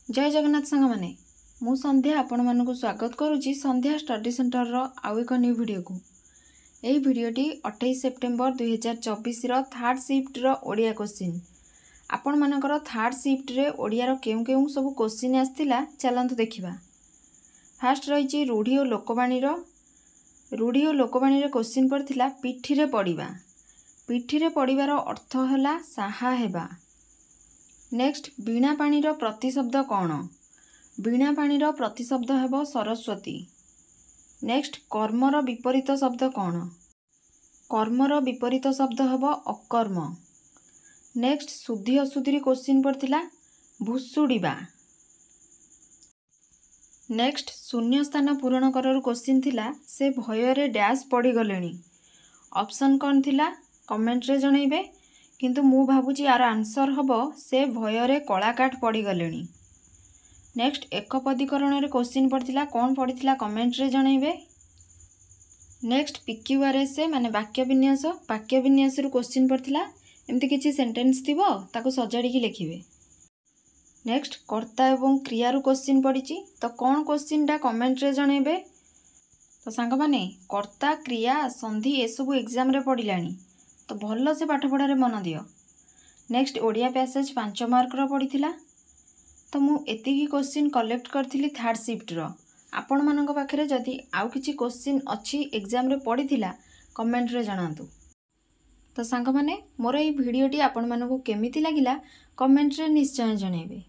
जय जगन्नाथ सांग माने मु संध्या आपण मानकु स्वागत करुच्ची संध्या स्टडी सेंटर रो आउ एक न्यू वीडियो को। यही वीडियोटी 28 सेप्टेम्बर 2024 रो थर्ड शिफ्ट रो ओडिया क्वेश्चन आपण मानकर थर्ड शिफ्ट रे ओडिया रो केउ केउ सब क्वेश्चन आस्तिला चलंतु देखिबा। फास्ट रही रूढ़ी और लोकवाणी रे क्वेश्चन पड़थिला पिठी रे पड़िबा। पिठी रे पड़िबार अर्थ होला साहा हेबा। नेक्स्ट बीणा पानी रो प्रतिशब्द कौन? बीणा पानी रो प्रतिशब्द हेबो सरस्वती। नेक्स्ट कर्मर विपरीत शब्द कौन? कर्मर विपरीत शब्द हेबो अकर्म। नेक्स्ट शुद्धि अशुद्धि क्वेश्चन पड़थिला भुसुड़ीबा। नेक्स्ट शून्य स्थान पूरण कर क्वेश्चन थिला से भयरे डैश पड़ी गलेनी। ऑप्शन कौन थिला कमेंट रे जणैबे, किंतु मु भाबुची यार आंसर हबो से भयरे कलाकाट पड़ी गलेनी। नेक्स्ट एक पदीकरण रे क्वेश्चन पड़थिला कौन पड़थिला कमेंट रे जणैबे। नेक्स्ट PQRS माने वाक्य विन्यास रु क्वेश्चन पड़थिला एमती किछि सेंटेंस थिबो ताको सजाड़ी की लिखिबे। नेक्स्ट कर्ता एवं क्रिया रु क्वेश्चन पड़िची तो कौन क्वेश्चन डा कमेंट रे जणैबे। तो सांग माने कर्ता क्रिया संधि ए सब एग्जाम रे पड़िलानी तो भल से पाठ पढ़ारे मन दियो। नेक्स्ट ओडिया पैसेज 5 मार्क रो पड़िथिला तो मु एतिकी क्वेश्चन कलेक्ट करथिली थर्ड शिफ्ट रो। आपण मानक पाखरे जदि आउ किछि क्वेश्चन अछि एग्जाम रे पड़िथिला कमेंट रे जणांतु। तो सांग माने मोर एई वीडियोटी आपण मानकु केमिति लागिला कमेंट रे निश्चय जणैबे।